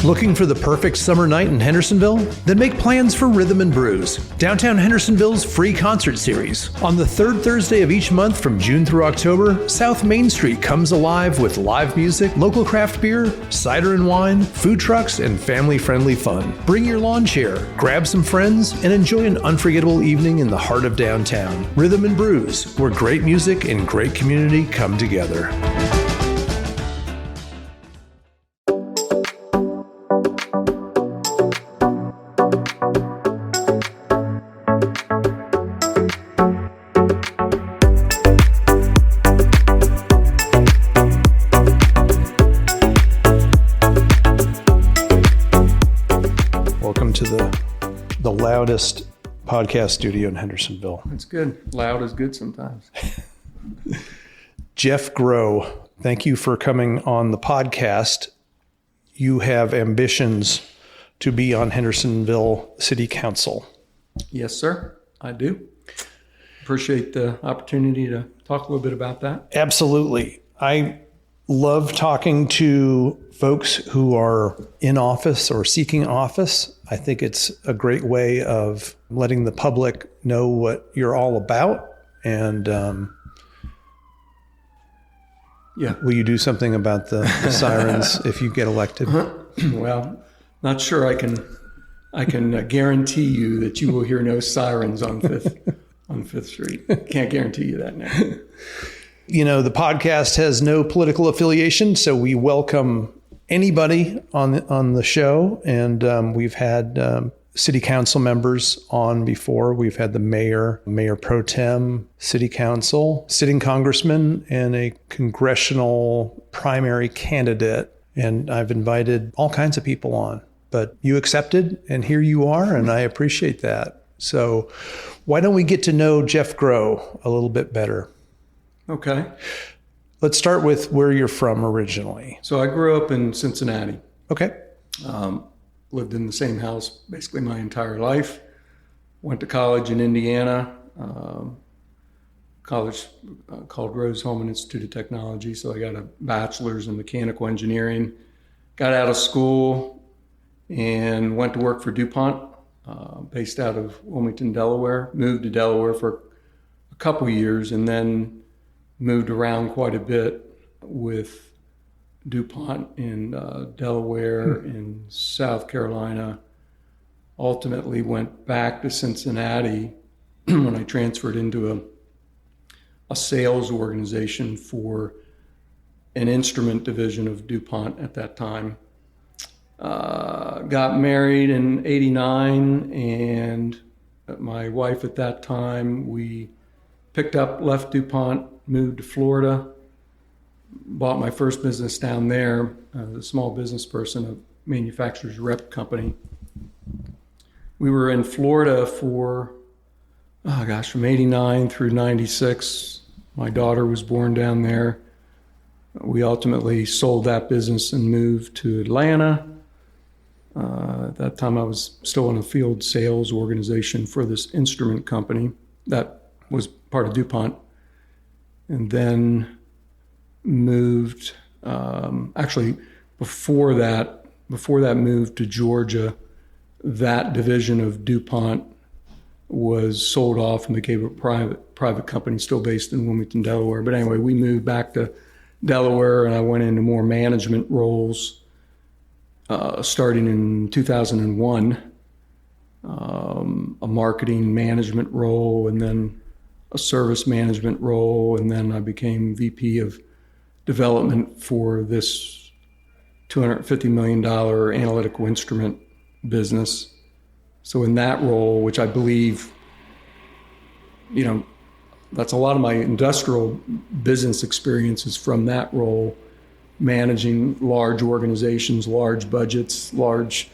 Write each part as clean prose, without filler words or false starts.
Looking for the perfect summer night in Hendersonville? Then make plans for Rhythm and Brews, downtown Hendersonville's free concert series. On the third Thursday of each month from June through October, South Main Street comes alive with live music, local craft beer, cider and wine, food trucks, and family-friendly fun. Bring your lawn chair, grab some friends, and enjoy an unforgettable evening in the heart of downtown. Rhythm and Brews, where great music and great community come together. Loudest podcast studio in Hendersonville. That's good. Loud is good sometimes. Jeff Groh, thank you for coming on the podcast. You have ambitions to be on Hendersonville City Council. Yes, sir. I do. Appreciate the opportunity to talk a little bit about that. Absolutely. I love talking to folks who are in office or seeking office. I think it's a great way of letting the public know what you're all about. And will you do something about the sirens if you get elected? Well, not sure I can guarantee you that you will hear no sirens on Fifth Street. Can't guarantee you that now. You know, the podcast has no political affiliation, so we welcome anybody on the show. And we've had city council members on before. We've had the mayor pro tem, city council, sitting congressman, and a congressional primary candidate. And I've invited all kinds of people on. But you accepted, and here you are, and I appreciate that. So why don't we get to know Jeff Groh a little bit better? Okay. Let's start with where you're from originally. So I grew up in Cincinnati. Okay. Lived in the same house basically my entire life. Went to college in Indiana. College called Rose Holman Institute of Technology. So I got a bachelor's in mechanical engineering. Got out of school and went to work for DuPont, based out of Wilmington, Delaware. Moved to Delaware for a couple years and then moved around quite a bit with DuPont in Delaware, in South Carolina. Ultimately went back to Cincinnati when I transferred into a sales organization for an instrument division of DuPont at that time. Got married in '89, and my wife at that time, we left DuPont, moved to Florida, bought my first business down there, a small business person, a manufacturer's rep company. We were in Florida for, from '89 through '96. My daughter was born down there. We ultimately sold that business and moved to Atlanta. At that time, I was still in a field sales organization for this instrument company that was part of DuPont. And then moved, before that move to Georgia, that division of DuPont was sold off and became a private company, still based in Wilmington, Delaware. But anyway, we moved back to Delaware, and I went into more management roles, starting in 2001, a marketing management role, and then a service management role, and then I became VP of development for this $250 million analytical instrument business. So in that role, which I believe, that's a lot of my industrial business experiences from that role, managing large organizations, large budgets, large,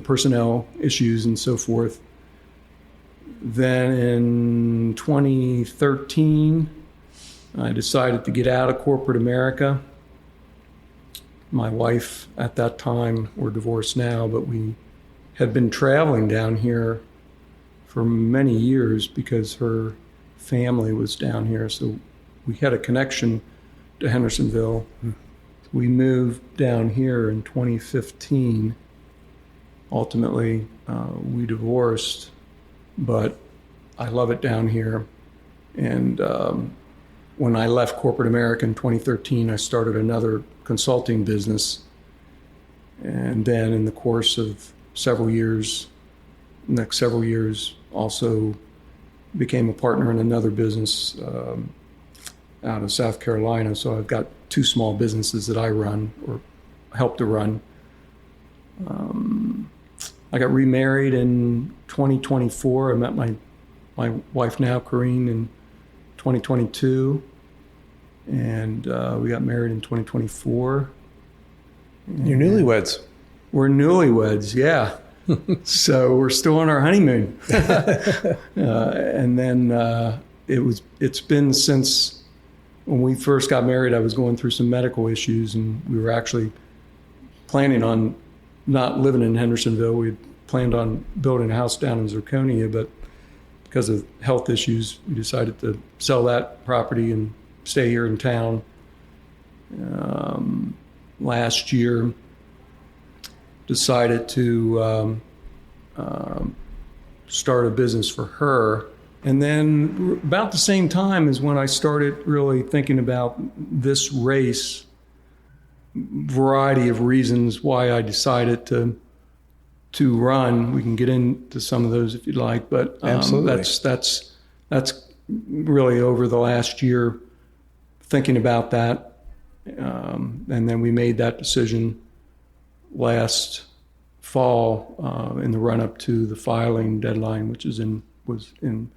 personnel issues and so forth. Then in 2013, I decided to get out of corporate America. My wife at that time, we're divorced now, but we had been traveling down here for many years because her family was down here. So we had a connection to Hendersonville. We moved down here in 2015. Ultimately, we divorced, but I love it down here. And when I left corporate America in 2013, I started another consulting business. And then in the course of next several years, also became a partner in another business out of South Carolina. So I've got two small businesses that I run or help to run. I got remarried in 2024. I met my wife now, Corrine, in 2022. And we got married in 2024. You're newlyweds. We're newlyweds, yeah. So we're still on our honeymoon. And then it's been since when we first got married, I was going through some medical issues, and we were actually planning on not living in Hendersonville. We planned on building a house down in Zirconia, but because of health issues, we decided to sell that property and stay here in town. Last year, decided to start a business for her. And then about the same time is when I started really thinking about this race, variety of reasons why I decided to run. We can get into some of those if you'd like, but absolutely. That's really over the last year thinking about that. And then we made that decision last fall in the run-up to the filing deadline, which was in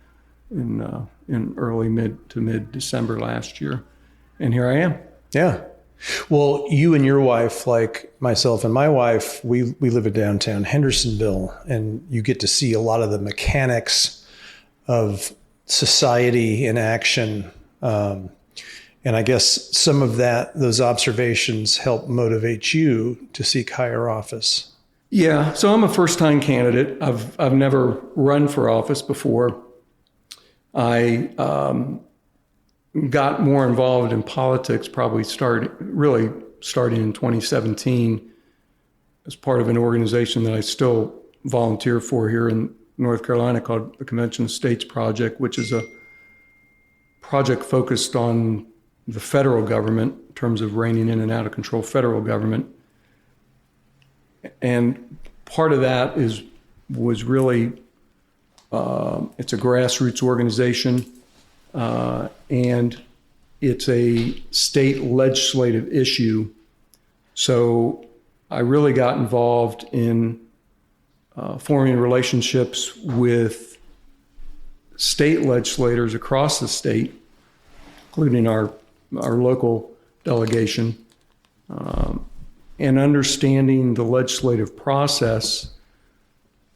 early mid December last year, and here I am. Yeah. Well, you and your wife, like myself and my wife, we live in downtown Hendersonville, and you get to see a lot of the mechanics of society in action. And I guess some of those observations help motivate you to seek higher office. Yeah. So I'm a first-time candidate. I've never run for office before. I got more involved in politics probably starting in 2017 as part of an organization that I still volunteer for here in North Carolina called the Convention of States Project, which is a project focused on the federal government in terms of reining in and out of control federal government. And part of that was really, it's a grassroots organization, and it's a state legislative issue. So I really got involved in forming relationships with state legislators across the state, including our local delegation, and understanding the legislative process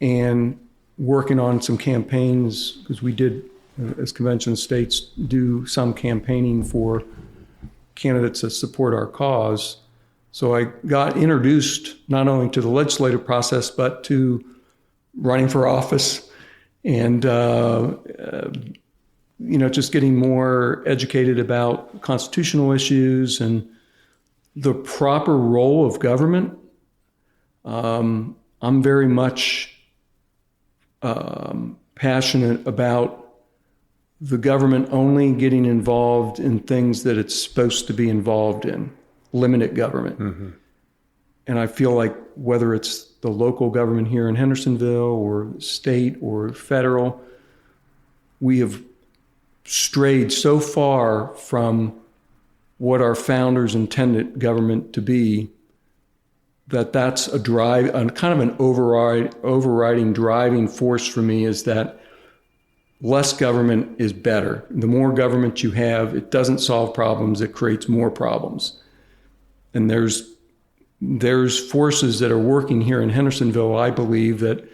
and working on some campaigns, because we did, as Convention of States, do some campaigning for candidates that support our cause. So I got introduced not only to the legislative process, but to running for office and, just getting more educated about constitutional issues and the proper role of government. I'm very much passionate about the government only getting involved in things that it's supposed to be involved in, limited government. Mm-hmm. And I feel like whether it's the local government here in Hendersonville or state or federal, we have strayed so far from what our founders intended government to be, that's a kind of an overriding driving force for me, is that less government is better. The more government you have, it doesn't solve problems, it creates more problems. And there's forces that are working here in Hendersonville, I believe, that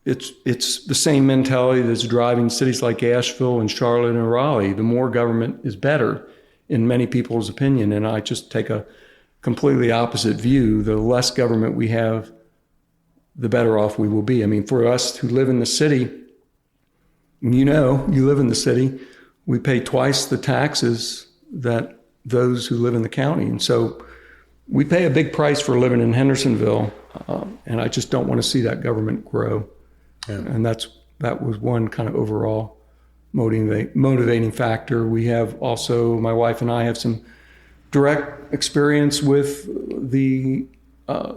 it's the same mentality that's driving cities like Asheville and Charlotte and Raleigh. The more government is better, in many people's opinion, and I just take a completely opposite view. The less government we have, the better off we will be. I mean, for us who live in the city, you live in the city, we pay twice the taxes that those who live in the county. And so we pay a big price for living in Hendersonville, and I just don't want to see that government grow. Yeah. And that was one kind of overall motivating factor. We have also, my wife and I have some direct experience with the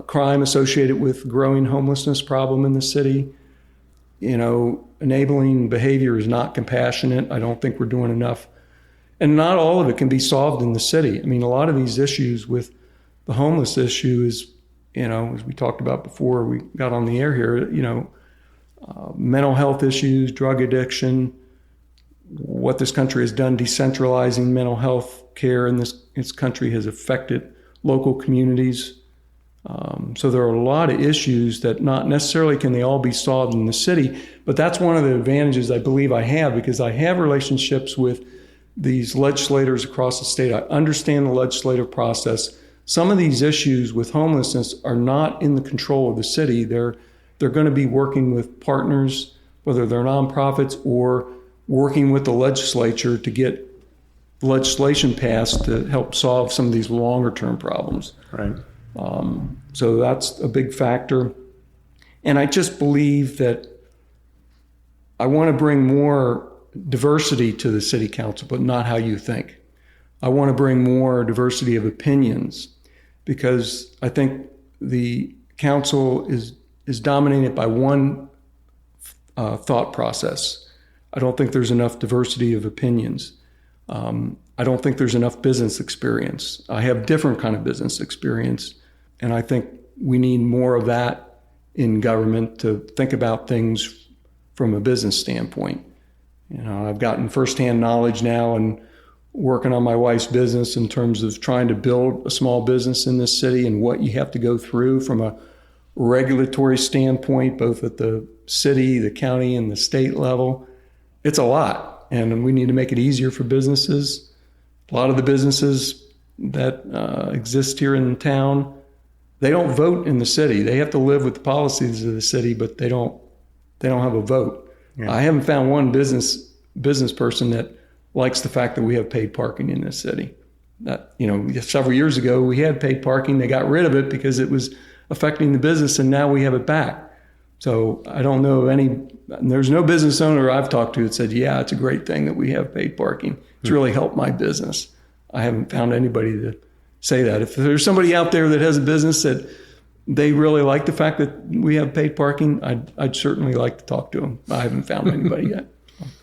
crime associated with growing homelessness problem in the city. Enabling behavior is not compassionate. I don't think we're doing enough. And not all of it can be solved in the city. I mean, a lot of these issues with the homeless issue is, as we talked about before we got on the air here, mental health issues, drug addiction, what this country has done decentralizing mental health care in this country has affected local communities. So there are a lot of issues that not necessarily can they all be solved in the city, but that's one of the advantages I believe I have, because I have relationships with these legislators across the state. I understand the legislative process. Some of these issues with homelessness are not in the control of the city. They're going to be working with partners, whether they're nonprofits or working with the legislature to get legislation passed to help solve some of these longer term problems. Right. So that's a big factor. And I just believe that I want to bring more diversity to the city council, but not how you think. I want to bring more diversity of opinions, because I think the council is dominated by one thought process. I don't think there's enough diversity of opinions. I don't think there's enough business experience. I have different kind of business experience, and I think we need more of that in government to think about things from a business standpoint. I've gotten firsthand knowledge now and working on my wife's business in terms of trying to build a small business in this city and what you have to go through from a regulatory standpoint, both at the city, the county, and the state level. It's a lot, and we need to make it easier for businesses. A lot of the businesses that exist here in town, they don't vote in the city. They have to live with the policies of the city, but they don't have a vote. Yeah. I haven't found one business person that likes the fact that we have paid parking in this city. That, several years ago we had paid parking. They got rid of it because it was affecting the business, and now we have it back. So I don't know of there's no business owner I've talked to that said, yeah, it's a great thing that we have paid parking. It's really helped my business. I haven't found anybody to say that. If there's somebody out there that has a business that they really like the fact that we have paid parking, I'd certainly like to talk to them. I haven't found anybody yet.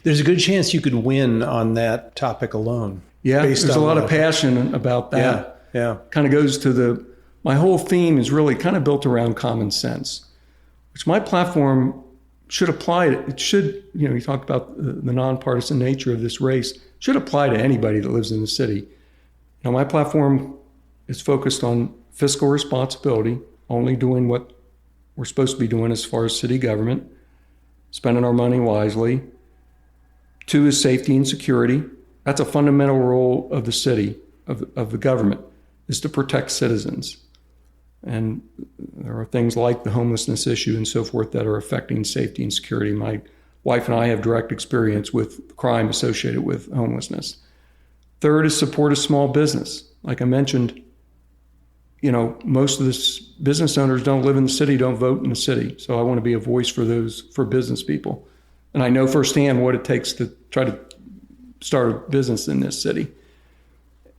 There's a good chance you could win on that topic alone. Yeah, there's a lot of passion about that. Yeah. Kind of goes to my whole theme is really kind of built around common sense, which my platform should apply. It should, you talk about the nonpartisan nature of this race, should apply to anybody that lives in the city. My platform is focused on fiscal responsibility, only doing what we're supposed to be doing as far as city government, spending our money wisely. 2 is safety and security. That's a fundamental role of the city, of the government, is to protect citizens. And there are things like the homelessness issue and so forth that are affecting safety and security. My wife and I have direct experience with crime associated with homelessness. 3rd is support a small business. Like I mentioned, most of the business owners don't live in the city, don't vote in the city. So I want to be a voice for business people. And I know firsthand what it takes to try to start a business in this city.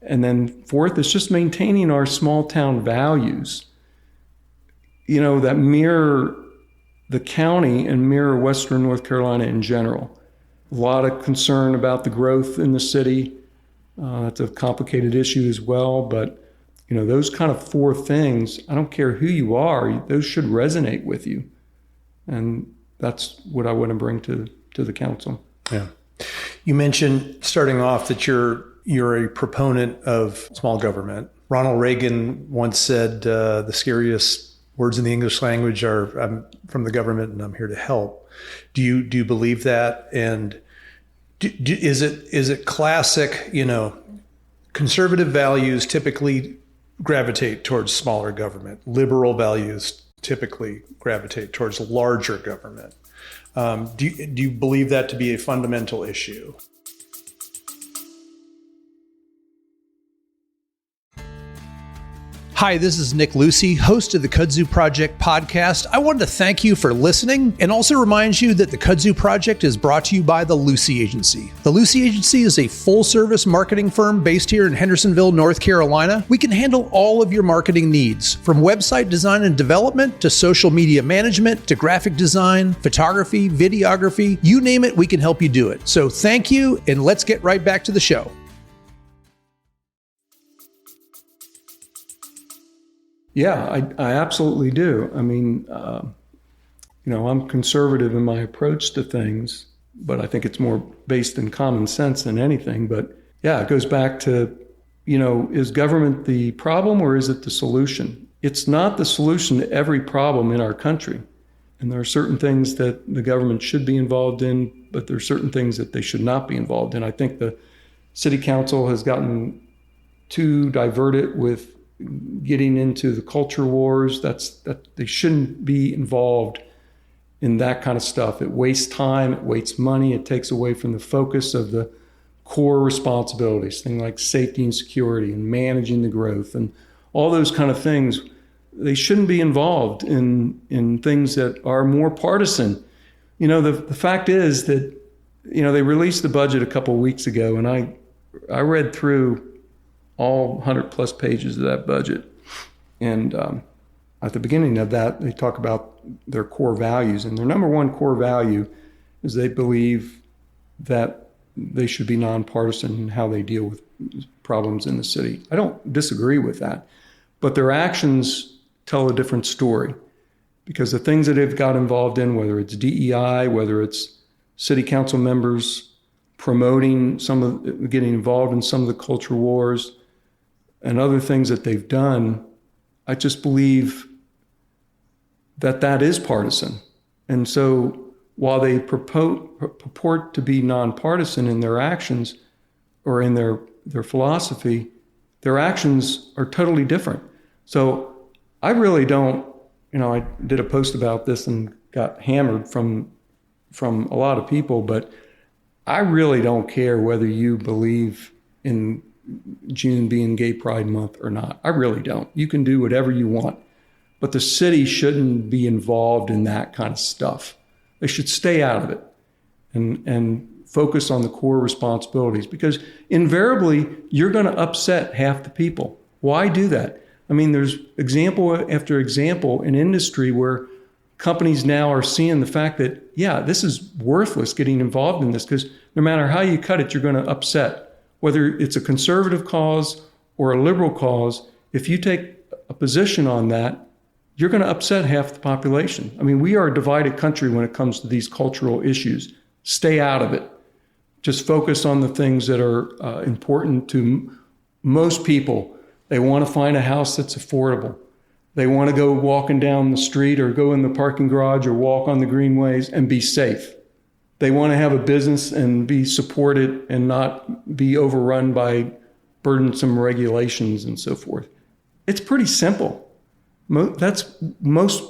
And then 4th is just maintaining our small town values, that mirror the county and mirror Western North Carolina in general. A lot of concern about the growth in the city. That's a complicated issue as well, but those kind of 4 things, I don't care who you are, those should resonate with you. And that's what I want to bring to the council. Yeah. You mentioned starting off that you're a proponent of small government. Ronald Reagan once said, the scariest words in the English language are, I'm from the government and I'm here to help. Do you believe that? And is it classic, conservative values typically gravitate towards smaller government. Liberal values typically gravitate towards larger government. Do you believe that to be a fundamental issue? Hi, this is Nick Lucy, host of the Kudzu Project podcast. I wanted to thank you for listening and also remind you that the Kudzu Project is brought to you by the Lucy Agency. The Lucy Agency is a full-service marketing firm based here in Hendersonville, North Carolina. We can handle all of your marketing needs, from website design and development to social media management to graphic design, photography, videography, you name it, we can help you do it. So thank you, and let's get right back to the show. Yeah, I absolutely do. I mean, I'm conservative in my approach to things, but I think it's more based in common sense than anything. But yeah, it goes back to, is government the problem or is it the solution? It's not the solution to every problem in our country. And there are certain things that the government should be involved in, but there are certain things that they should not be involved in. I think the city council has gotten too diverted with getting into the culture wars. That they shouldn't be involved in that kind of stuff. It wastes time, it wastes money, it takes away from the focus of the core responsibilities, things like safety and security and managing the growth and all those kind of things. They shouldn't be involved in things that are more partisan. The fact is that, they released the budget a couple of weeks ago, and I read through all 100 plus pages of that budget. And at the beginning of that, they talk about their core values. And their number one core value is they believe that they should be nonpartisan in how they deal with problems in the city. I don't disagree with that, but their actions tell a different story, because the things that they've got involved in, whether it's DEI, whether it's city council members promoting getting involved in some of the culture wars and other things that they've done, I just believe that is partisan. And so while they purport to be nonpartisan in their actions or in their philosophy, their actions are totally different. So I really don't, I did a post about this and got hammered from a lot of people, but I really don't care whether you believe in June being Gay Pride Month or not. I really don't. You can do whatever you want, but the city shouldn't be involved in that kind of stuff. They should stay out of it and focus on the core responsibilities, because invariably you're going to upset half the people. Why do that? I mean, there's example after example in industry where companies now are seeing the fact that, yeah, this is worthless getting involved in this, because no matter how you cut it, you're going to upset. Whether it's a conservative cause or a liberal cause, if you take a position on that, you're going to upset half the population. I mean, we are a divided country when it comes to these cultural issues. Stay out of it. Just focus on the things that are important to most people. They want to find a house that's affordable. They want to go walking down the street or go in the parking garage or walk on the greenways and be safe. They want to have a business and be supported and not be overrun by burdensome regulations and so forth. It's pretty simple. That's most,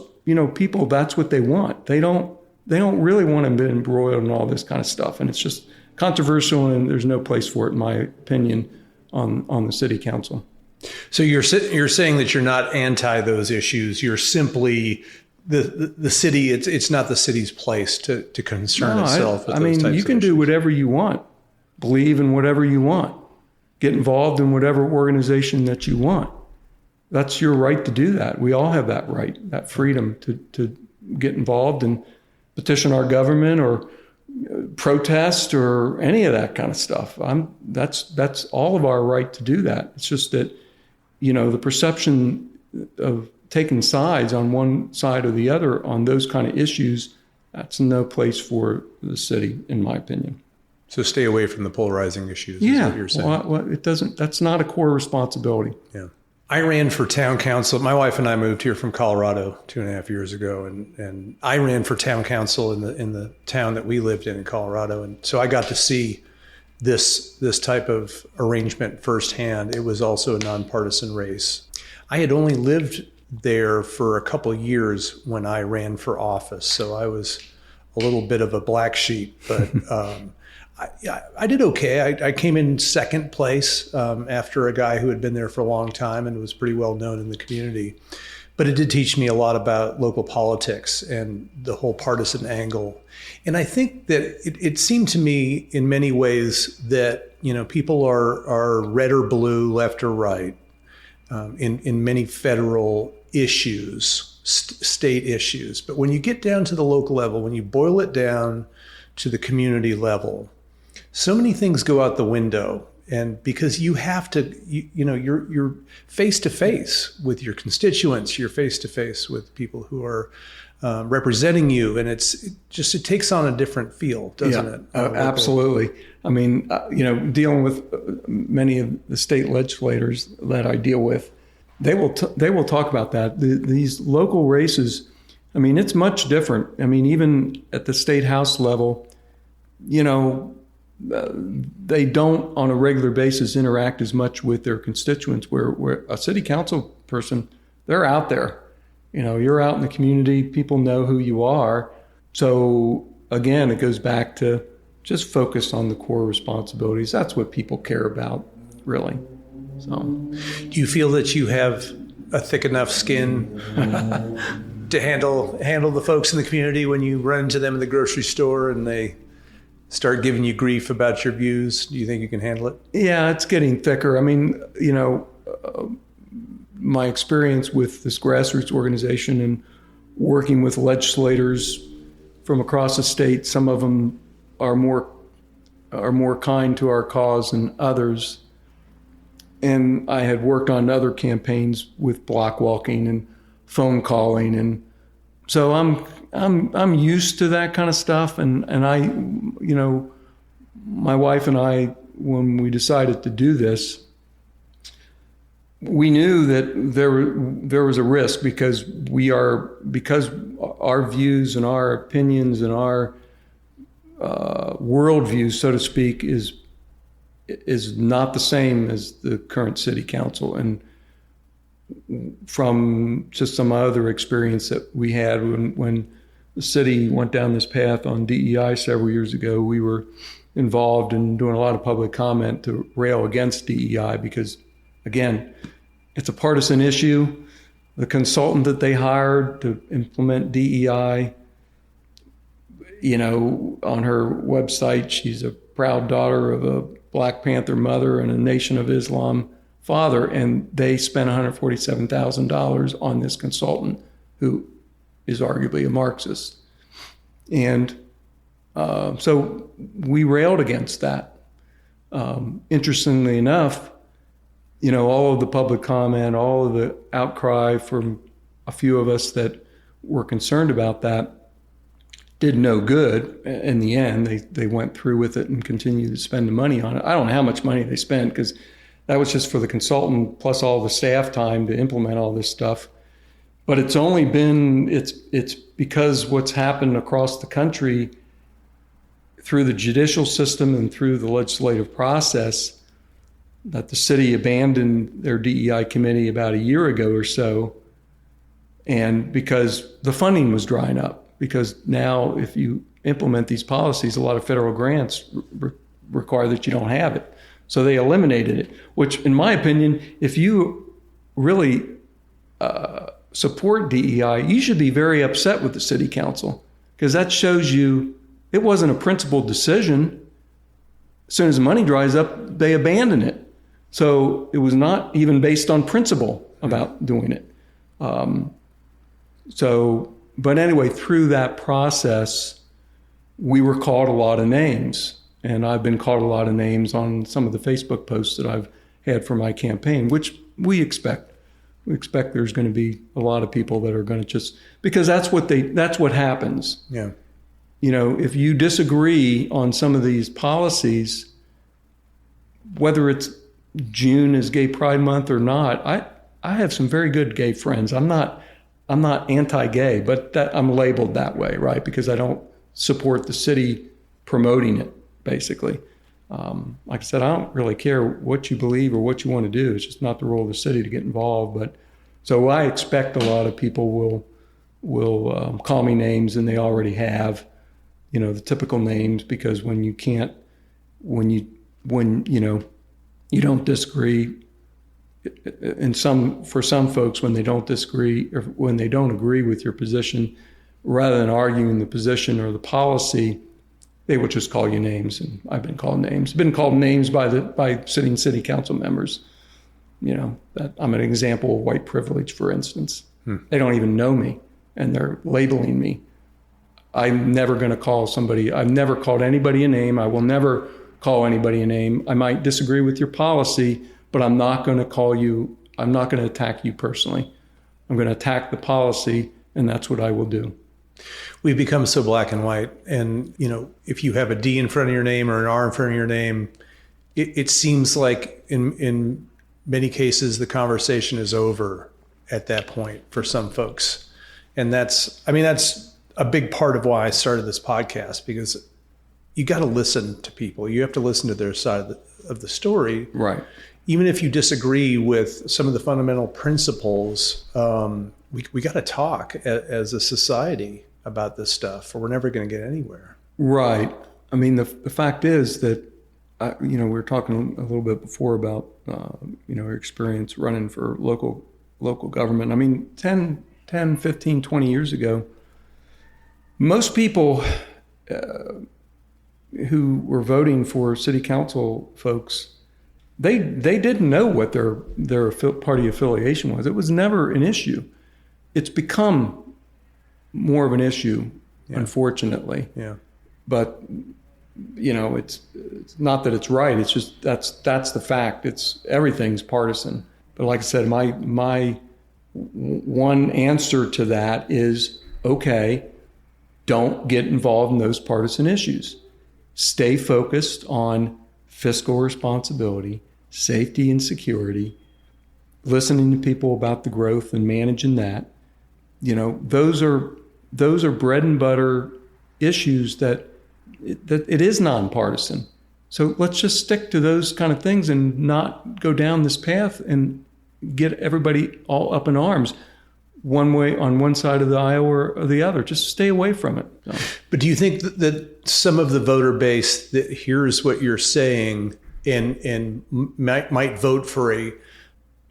people, that's what they want. They don't really want to be embroiled in all this kind of stuff. And it's just controversial, and there's no place for it, in my opinion, on the city council. So you're saying that you're not anti those issues. You're simply the city. It's not the city's place to concern itself with those types you can of do whatever you want, believe in whatever you want, get involved in whatever organization that you want. That's your right to do that. We all have that right, that freedom to get involved and petition our government or protest or any of that kind of stuff. That's all of our right to do that. It's just that, the perception of taking sides on one side or the other on those kind of issues, that's no place for the city, in my opinion. So stay away from the polarizing issues, is what you're saying. Well, it doesn't. That's not a core responsibility. Yeah. I ran for town council. My wife and I moved here from Colorado 2.5 years ago, and I ran for town council in the town that we lived in Colorado, and so I got to see this type of arrangement firsthand. It was also a nonpartisan race. I had only lived there for a couple of years when I ran for office, so I was a little bit of a black sheep, but I did okay. I came in second place after a guy who had been there for a long time and was pretty well known in the community. But it did teach me a lot about local politics and the whole partisan angle. And I think that it seemed to me in many ways that, people are red or blue, left or right in many federal issues, state issues. But when you get down to the local level, when you boil it down to the community level, so many things go out the window. And because you have to, you're face to face with your constituents, you're face to face with people who are representing you, and it takes on a different feel, doesn't it? Absolutely. I mean, dealing with many of the state legislators that I deal with, they will talk about that. These local races, I mean, it's much different. I mean, even at the state house level, they don't on a regular basis interact as much with their constituents, where a city council person, they're out there. You're out in the community, people know who you are. So again, it goes back to just focus on the core responsibilities. That's what people care about, really. So, do you feel that you have a thick enough skin to handle the folks in the community when you run into them in the grocery store and they start giving you grief about your views? Do you think you can handle it? Yeah, it's getting thicker. I mean, my experience with this grassroots organization and working with legislators from across the state, some of them are more kind to our cause than others. And I had worked on other campaigns with block walking and phone calling, and so I'm used to that kind of stuff. And I, my wife and I, when we decided to do this, we knew that there was a risk because our views and our opinions and our worldview, so to speak, is not the same as the current city council. And from just some other experience that we had when the city went down this path on DEI several years ago, we were involved in doing a lot of public comment to rail against DEI because, again, it's a partisan issue. The consultant that they hired to implement DEI, on her website, she's a proud daughter of a Black Panther mother and a Nation of Islam father, and they spent $147,000 on this consultant who is arguably a Marxist. And so we railed against that. Interestingly enough, all of the public comment, all of the outcry from a few of us that were concerned about that did no good. In the end, they went through with it and continued to spend the money on it. I don't know how much money they spent because that was just for the consultant plus all the staff time to implement all this stuff. But it's only been, it's because what's happened across the country through the judicial system and through the legislative process that the city abandoned their DEI committee about a year ago or so. And because the funding was drying up, because now if you implement these policies, a lot of federal grants require that you don't have it. So they eliminated it, which in my opinion, if you really support DEI, you should be very upset with the city council because that shows you it wasn't a principled decision. As soon as the money dries up, they abandon it. So it was not even based on principle about doing it. But anyway, through that process, we were called a lot of names. And I've been called a lot of names on some of the Facebook posts that I've had for my campaign, which we expect. We expect there's going to be a lot of people that are going to just, because that's what happens. Yeah. If you disagree on some of these policies, whether it's June is Gay Pride Month or not, I have some very good gay friends. I'm not anti-gay, but I'm labeled that way, right? Because I don't support the city promoting it, basically. Like I said, I don't really care what you believe or what you want to do. It's just not the role of the city to get involved. But so I expect a lot of people will call me names, and they already have, the typical names, because when you can't when you don't disagree. And for some folks, when they don't disagree or when they don't agree with your position, rather than arguing the position or the policy, they will just call you names. And I've been called names. I've been called names by sitting city council members. That I'm an example of white privilege, for instance. They don't even know me, and they're labeling me. I'm never going to call somebody. I've never called anybody a name. I will never call anybody a name. I might disagree with your policy, but I'm not going to call you. I'm not going to attack you personally. I'm going to attack the policy, and that's what I will do. We've become so black and white. And, if you have a D in front of your name or an R in front of your name, it seems like in many cases, the conversation is over at that point for some folks. And that's a big part of why I started this podcast, because you got to listen to people. You have to listen to their side of the story. Right. Even if you disagree with some of the fundamental principles, we got to talk as a society about this stuff, or we're never going to get anywhere. Right. I mean, the fact is that, we were talking a little bit before about, your experience running for local government. I mean, 10, 15, 20 years ago, most people who were voting for city council folks, they didn't know what their party affiliation was. It was never an issue. It's become more of an issue, unfortunately. Yeah. But it's not that it's right. It's just that's the fact. Everything's partisan. But like I said, my one answer to that is, okay, don't get involved in those partisan issues. Stay focused on fiscal responsibility, safety and security, listening to people about the growth and managing that. Those are bread and butter issues that it is nonpartisan. So let's just stick to those kind of things and not go down this path and get everybody all up in arms one way on one side of the aisle or the other. Just stay away from it. So. But do you think that some of the voter base that hears what you're saying and might vote for a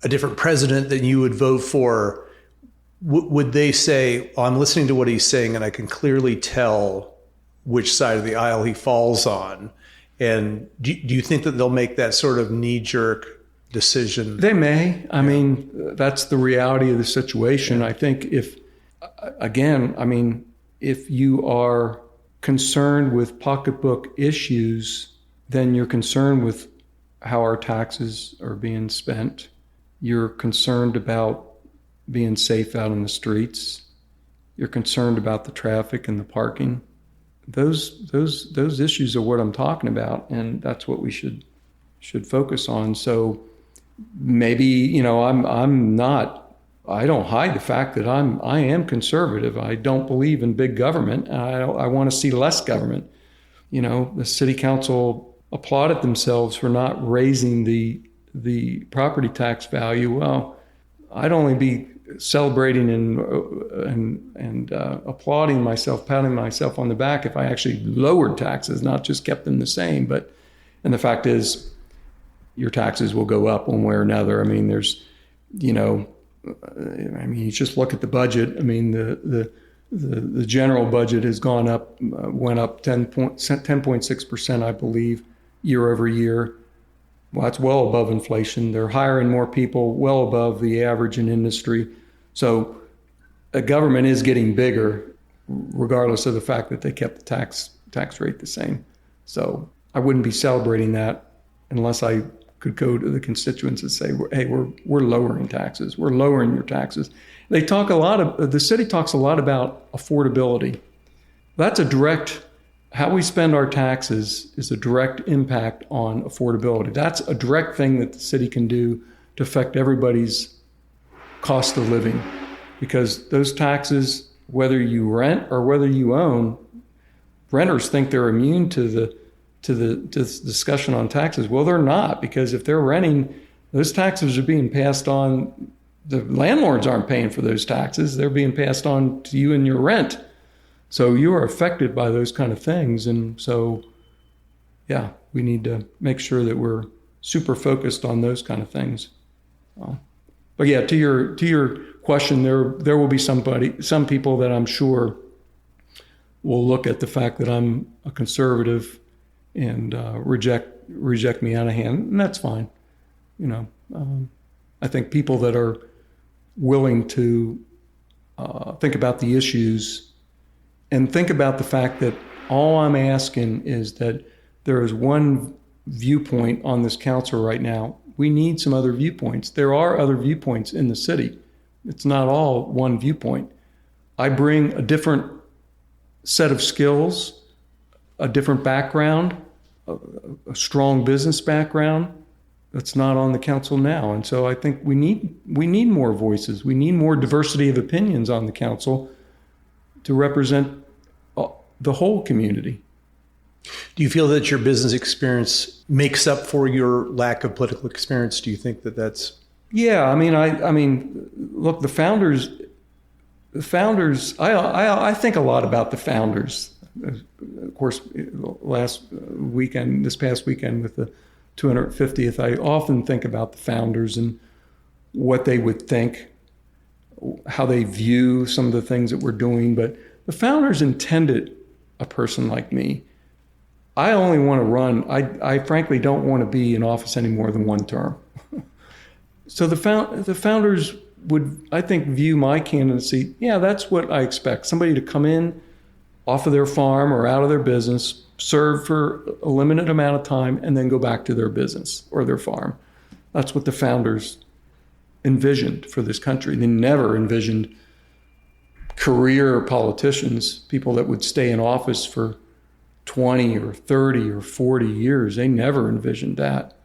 different president than you would vote for, would they say, I'm listening to what he's saying and I can clearly tell which side of the aisle he falls on? And do you think that they'll make that sort of knee-jerk decision? They may. I mean, that's the reality of the situation. I think if you are concerned with pocketbook issues, then you're concerned with how our taxes are being spent. You're concerned about being safe out in the streets. You're concerned about the traffic and the parking. Those issues are what I'm talking about, and that's what we should focus on. So maybe, I don't hide the fact that I am conservative. I don't believe in big government. I want to see less government. The city council applauded themselves for not raising the property tax value. Well, I'd only be celebrating and applauding myself, patting myself on the back if I actually lowered taxes, not just kept them the same. And the fact is, your taxes will go up one way or another. I mean, you just look at the budget. I mean, the general budget has went up 10.6%, I believe, year over year. Well, that's well above inflation. They're hiring more people, well above the average in industry. So a government is getting bigger, regardless of the fact that they kept the tax rate the same. So I wouldn't be celebrating that unless I could go to the constituents and say, hey, we're lowering taxes. We're lowering your taxes. The city talks a lot about affordability. That's how we spend our taxes is a direct impact on affordability. That's a direct thing that the city can do to affect everybody's cost of living, because those taxes, whether you rent or whether you own, renters think they're immune to the discussion on taxes. Well, they're not, because if they're renting, those taxes are being passed on. The landlords aren't paying for those taxes. They're being passed on to you in your rent. So you are affected by those kind of things. And so yeah, we need to make sure that we're super focused on those kind of things. But yeah, to your question, there will be some people that I'm sure will look at the fact that I'm a conservative and reject me out of hand, and that's fine. I think people that are willing to think about the issues and think about the fact that all I'm asking is that there is one viewpoint on this council right now. We need some other viewpoints. There are other viewpoints in the city. It's not all one viewpoint. I bring a different set of skills, a different background, a strong business background that's not on the council now. And so I think we need more voices. We need more diversity of opinions on the council to represent the whole community. Do you feel that your business experience makes up for your lack of political experience? Do you think that that's... Yeah, I mean, look, the founders, I think a lot about the founders. Of course, this past weekend with the 250th, I often think about the founders and what they would think, how they view some of the things that we're doing. But the founders intended a person like me. I only want to run. I frankly don't want to be in office any more than one term. So the founders would, I think, view my candidacy, yeah, that's what I expect. Somebody to come in off of their farm or out of their business, serve for a limited amount of time, and then go back to their business or their farm. That's what the founders envisioned for this country. They never envisioned career politicians, people that would stay in office for 20 or 30 or 40 years. They never envisioned that.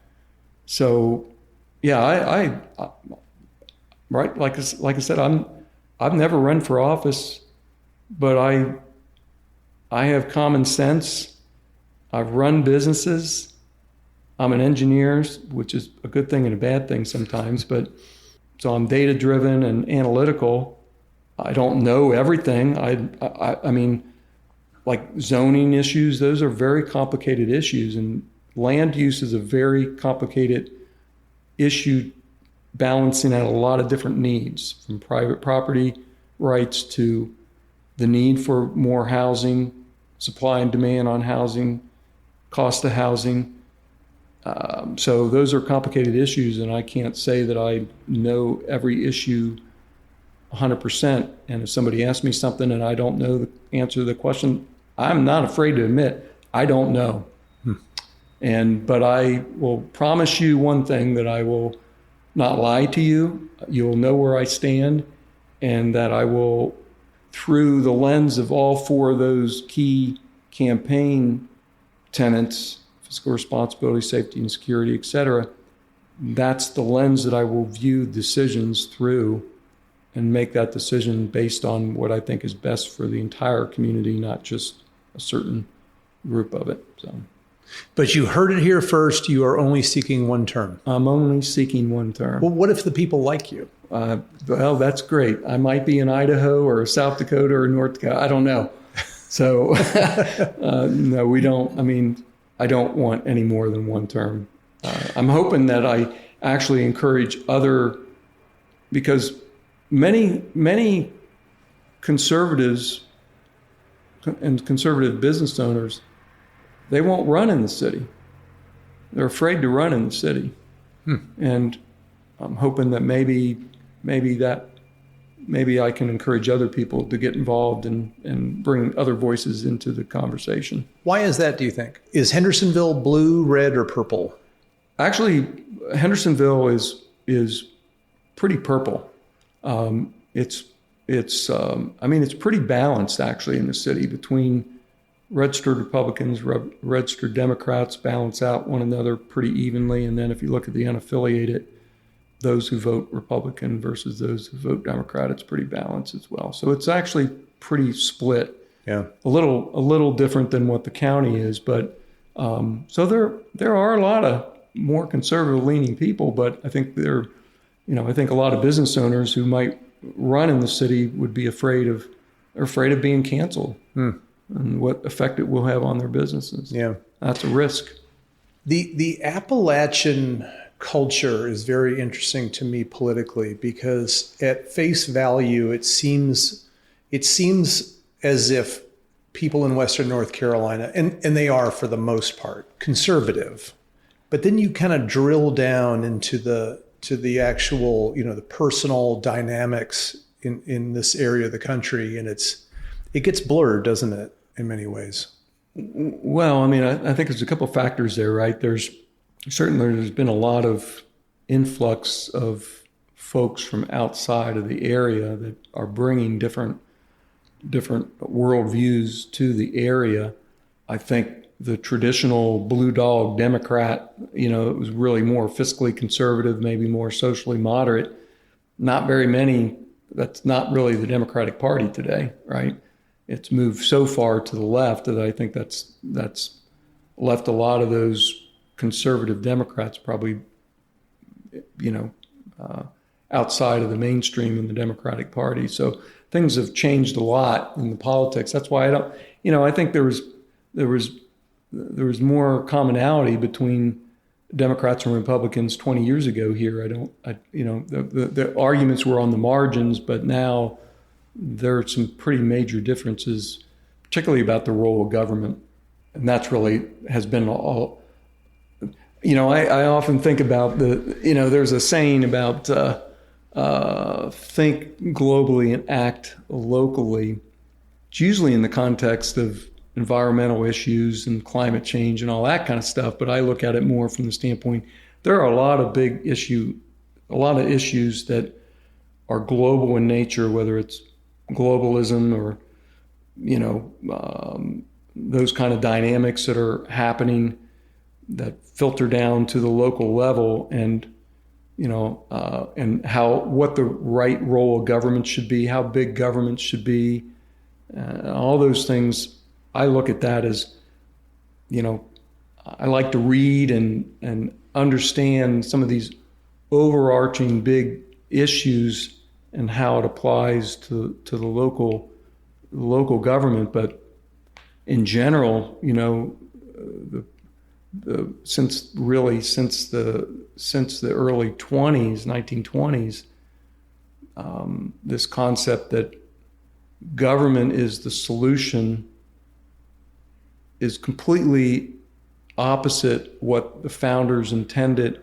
So, yeah, I right, like I said, I've never run for office, but I have common sense. I've run businesses. I'm an engineer, which is a good thing and a bad thing sometimes, but so I'm data driven and analytical. I don't know everything. I mean, like zoning issues, those are very complicated issues, and land use is a very complicated issue, balancing out a lot of different needs, from private property rights to the need for more housing, supply and demand on housing, cost of housing. So those are complicated issues, and I can't say that I know every issue 100%. And if somebody asks me something and I don't know the answer to the question, I'm not afraid to admit I don't know. But I will promise you one thing, that I will not lie to you. You'll know where I stand, and that I will, through the lens of all four of those key campaign tenets, fiscal responsibility, safety and security, et cetera, that's the lens that I will view decisions through and make that decision based on what I think is best for the entire community, not just a certain group of it. So, but you heard it here first. You are only seeking one term. I'm only seeking one term. Well, what if the people like you? Well, that's great. I might be in Idaho or South Dakota or North Dakota. I don't know. So, no, we don't. I mean, I don't want any more than one term. I'm hoping that I actually encourage because many conservatives and conservative business owners, they won't run in the city. They're afraid to run in the city. And I'm hoping that maybe I can encourage other people to get involved and bring other voices into the conversation. Why is that, do you think? Is Hendersonville blue, red, or purple? Actually, Hendersonville is pretty purple. It's pretty balanced actually in the city between registered Republicans, registered Democrats balance out one another pretty evenly. And then if you look at the unaffiliated, those who vote Republican versus those who vote Democrat, it's pretty balanced as well. So it's actually pretty split. Yeah. A little different than what the county is, but so there are a lot of more conservative leaning people, but I think I think a lot of business owners who might run in the city would be afraid of being canceled. and what effect it will have on their businesses. Yeah. That's a risk. The Appalachian culture is very interesting to me politically, because at face value, it seems as if people in Western North Carolina, and they are for the most part, conservative. But then you kind of drill down into the actual, the personal dynamics in this area of the country, and it gets blurred, doesn't it, in many ways? Well, I mean, I think there's a couple of factors there, right? There's been a lot of influx of folks from outside of the area that are bringing different worldviews to the area. I think the traditional blue dog Democrat, it was really more fiscally conservative, maybe more socially moderate. Not very many. That's not really the Democratic Party today, right? It's moved so far to the left that I think that's left a lot of those conservative Democrats probably, outside of the mainstream in the Democratic Party. So things have changed a lot in the politics. That's why I think there was more commonality between Democrats and Republicans 20 years ago here. The arguments were on the margins, but now there are some pretty major differences, particularly about the role of government. And that's really has been all, I often think about there's a saying about think globally and act locally. It's usually in the context of environmental issues and climate change and all that kind of stuff. But I look at it more from the standpoint, there are a lot of issues that are global in nature, whether it's globalism or, those kind of dynamics that are happening that filter down to the local level, and, and what the right role of government should be, how big government should be, all those things. I look at that as, I like to read and understand some of these overarching big issues and how it applies to the local government. But in general, since the early 1920s, this concept that government is the solution is completely opposite what the founders intended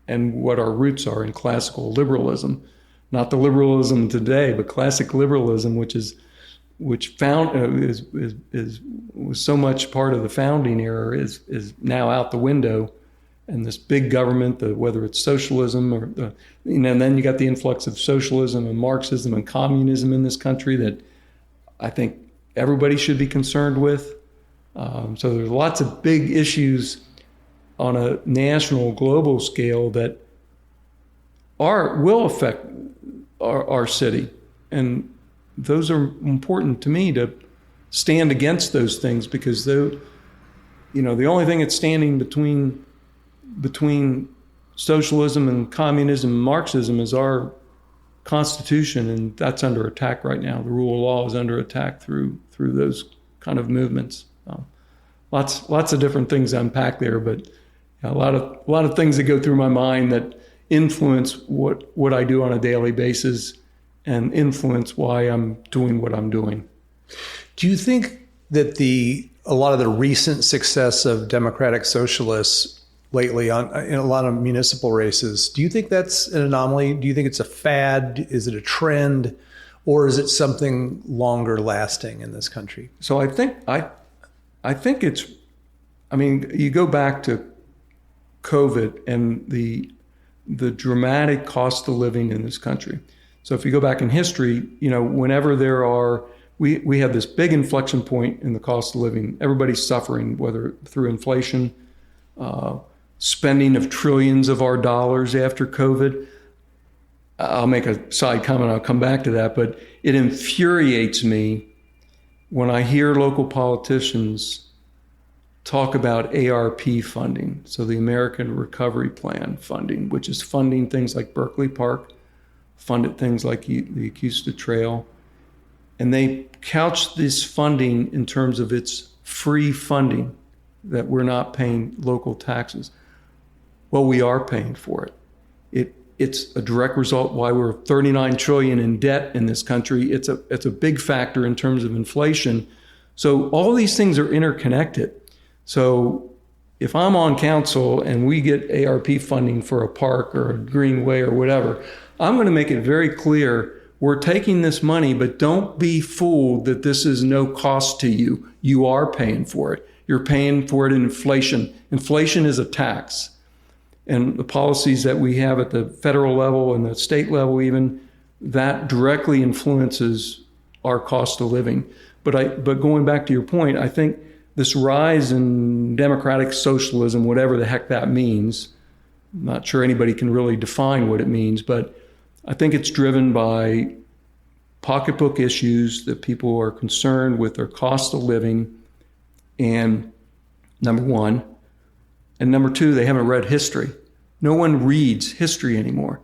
and what our roots are in classical liberalism. Not the liberalism today, but classic liberalism, was so much part of the founding era, is now out the window. And this big government, whether it's socialism or and then you got the influx of socialism and Marxism and communism in this country that I think everybody should be concerned with. So there's lots of big issues on a national, global scale that will affect our city, and those are important to me to stand against those things, because the only thing that's standing between socialism and communism and Marxism is our Constitution, and that's under attack right now. The rule of law is under attack through those kind of movements. Lots of different things to unpack there, but a lot of things that go through my mind that influence what I do on a daily basis and influence why I'm doing what I'm doing. Do you think that a lot of the recent success of Democratic Socialists lately in a lot of municipal races, do you think that's an anomaly? Do you think it's a fad? Is it a trend? Or is it something longer lasting in this country? So I think it's, you go back to COVID and the dramatic cost of living in this country. So if you go back in history, whenever we have this big inflection point in the cost of living, everybody's suffering, whether through inflation, spending of trillions of our dollars after COVID. I'll make a side comment, I'll come back to that, but it infuriates me when I hear local politicians talk about ARP funding, so the American Recovery Plan funding, which is funding things like Berkeley Park, funded things like the Acoustic Trail. And they couch this funding in terms of it's free funding, that we're not paying local taxes. Well, we are paying for it. It's a direct result why we're 39 trillion in debt in this country. It's a big factor in terms of inflation. So all these things are interconnected. So if I'm on council and we get ARP funding for a park or a greenway or whatever, I'm going to make it very clear we're taking this money, but don't be fooled that this is no cost to you. You are paying for it. You're paying for it in inflation. Inflation is a tax. And the policies that we have at the federal level and the state level even, that directly influences our cost of living. But going back to your point, I think this rise in democratic socialism, whatever the heck that means, I'm not sure anybody can really define what it means, but I think it's driven by pocketbook issues that people are concerned with their cost of living, and number one. And number two, they haven't read history. No one reads history anymore.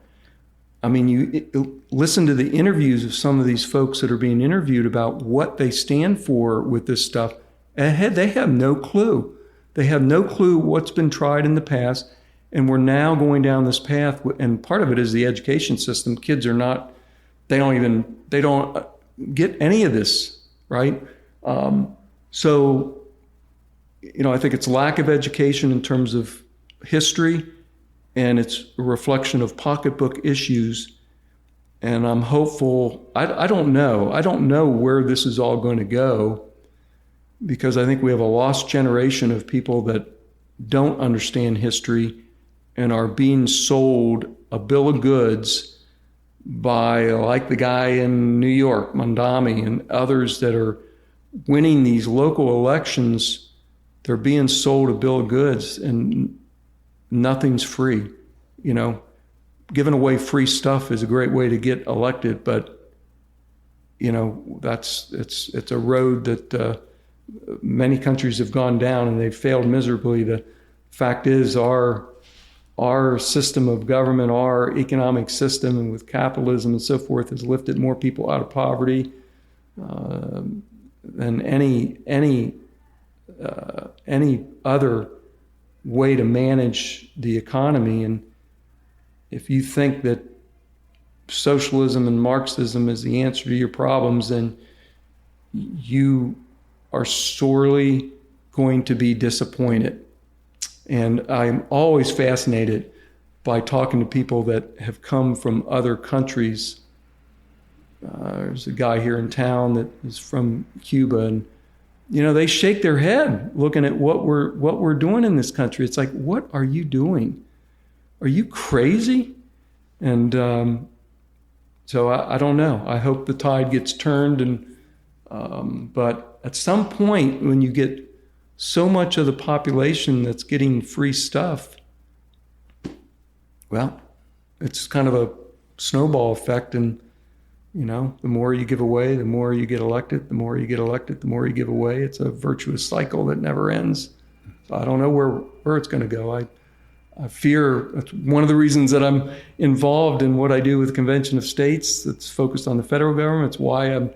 I mean, you listen to the interviews of some of these folks that are being interviewed about what they stand for with this stuff. They have no clue. They have no clue what's been tried in the past. And we're now going down this path. And part of it is the education system. Kids are not, they don't get any of this, right? So, I think it's lack of education in terms of history, and it's a reflection of pocketbook issues. And I'm hopeful. I don't know. I don't know where this is all going to go, because I think we have a lost generation of people that don't understand history and are being sold a bill of goods by, like the guy in New York, Mondami, and others that are winning these local elections. They're being sold a bill of goods, and nothing's free. Giving away free stuff is a great way to get elected, but it's a road that many countries have gone down, and they've failed miserably. The fact is, our system of government, our economic system, and with capitalism and so forth, has lifted more people out of poverty than any other way to manage the economy. And if you think that socialism and Marxism is the answer to your problems, then you are sorely going to be disappointed. And I'm always fascinated by talking to people that have come from other countries. There's a guy here in town that is from Cuba, and they shake their head looking at what we're doing in this country. It's like, what are you doing? Are you crazy? And so I don't know. I hope the tide gets turned, but at some point, when you get so much of the population that's getting free stuff, well, it's kind of a snowball effect. And, the more you give away, the more you get elected. The more you get elected, the more you give away. It's a virtuous cycle that never ends. So I don't know where it's going to go. I fear that's one of the reasons that I'm involved in what I do with the Convention of States that's focused on the federal government. It's why I'm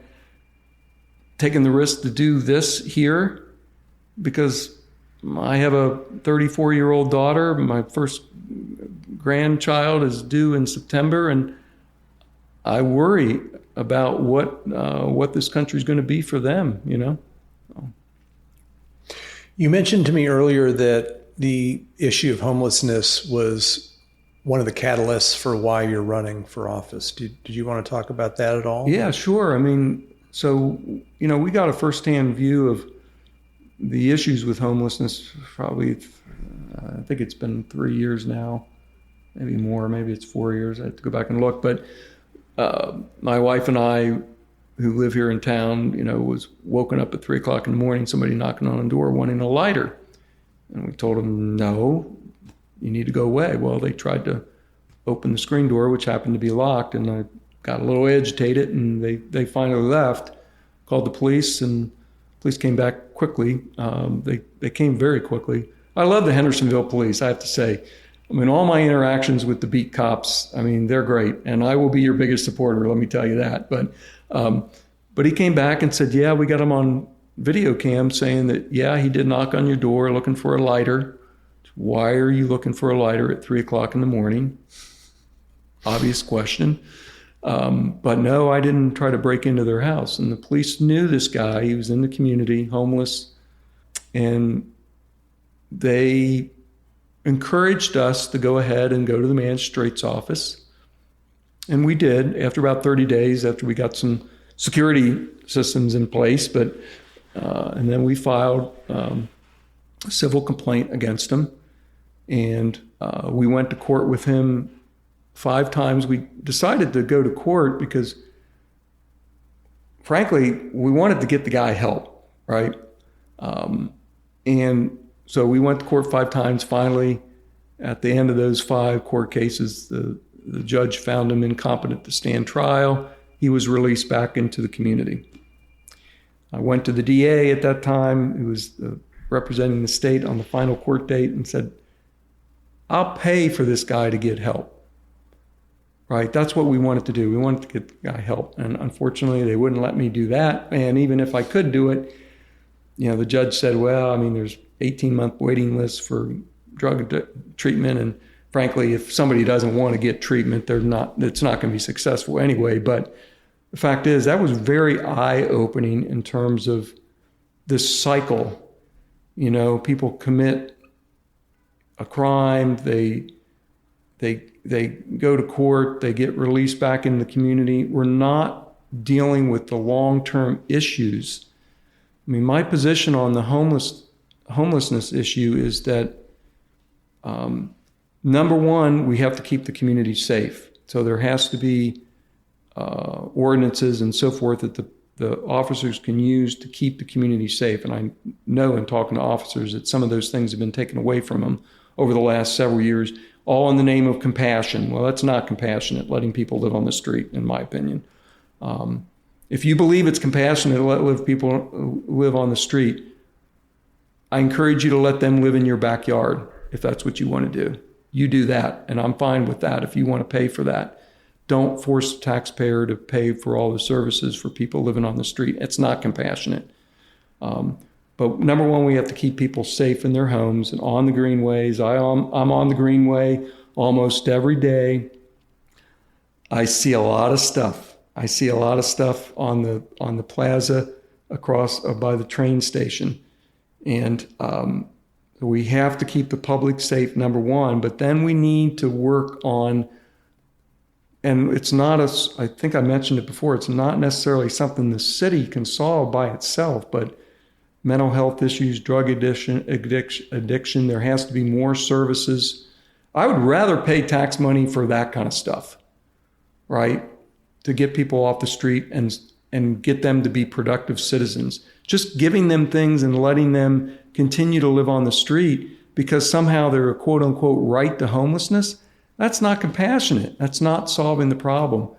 taking the risk to do this here, because I have a 34-year-old daughter. My first grandchild is due in September, and I worry about what this country is going to be for them. You mentioned to me earlier that the issue of homelessness was one of the catalysts for why you're running for office. Did you want to talk about that at all? Yeah, sure. I mean, so we got a firsthand view of the issues with homelessness. Probably, I think it's been 3 years now, maybe more. Maybe it's 4 years. I have to go back and look. But my wife and I, who live here in town, was woken up at 3 o'clock in the morning, somebody knocking on the door wanting a lighter. And we told them, no, you need to go away. Well, they tried to open the screen door, which happened to be locked, and I got a little agitated, and they finally left, called the police, and police came back quickly. They came very quickly. I love the Hendersonville police, I have to say. I mean, all my interactions with the beat cops, they're great, and I will be your biggest supporter, let me tell you that. But But he came back and said, yeah, we got him on video cam saying that, yeah, he did knock on your door looking for a lighter. Why are you looking for a lighter at 3:00 in the morning? Obvious question. But no, I didn't try to break into their house. And the police knew this guy. He was in the community, homeless. And they encouraged us to go ahead and go to the magistrate's office. And we did after about 30 days, after we got some security systems in place. And then we filed a civil complaint against him. And we went to court with him 5 times. We decided to go to court because, frankly, we wanted to get the guy help, right? And so we went to court 5 times. Finally, at the end of those 5 court cases, the judge found him incompetent to stand trial. He was released back into the community. I went to the DA at that time, who was representing the state on the final court date, and said, I'll pay for this guy to get help. Right? That's what we wanted to do. We wanted to get the guy help. And unfortunately, they wouldn't let me do that. And even if I could do it, the judge said, well, I mean, there's 18-month waiting lists for drug treatment. And frankly, if somebody doesn't want to get treatment, it's not going to be successful anyway. But the fact is, that was very eye-opening in terms of this cycle. People commit a crime, they go to court, they get released back in the community. We're not dealing with the long-term issues. I mean, my position on the homelessness issue is that, number one, we have to keep the community safe. So there has to be ordinances and so forth that the officers can use to keep the community safe. And I know in talking to officers that some of those things have been taken away from them over the last several years, all in the name of compassion. Well, that's not compassionate, letting people live on the street, in my opinion. If you believe it's compassionate to let people live on the street, I encourage you to let them live in your backyard if that's what you want to do. You do that, and I'm fine with that if you want to pay for that. Don't force the taxpayer to pay for all the services for people living on the street. It's not compassionate. But number one, we have to keep people safe in their homes and on the greenways. I'm on the greenway almost every day. I see a lot of stuff. I see a lot of stuff on the plaza across by the train station. And we have to keep the public safe, number one, but then we need to work on, and it's not I think I mentioned it before, it's not necessarily something the city can solve by itself, but mental health issues, drug addiction, there has to be more services. I would rather pay tax money for that kind of stuff, right? To get people off the street and get them to be productive citizens. Just giving them things and letting them continue to live on the street because somehow they're a quote unquote right to homelessness, that's not compassionate. That's not solving the problem.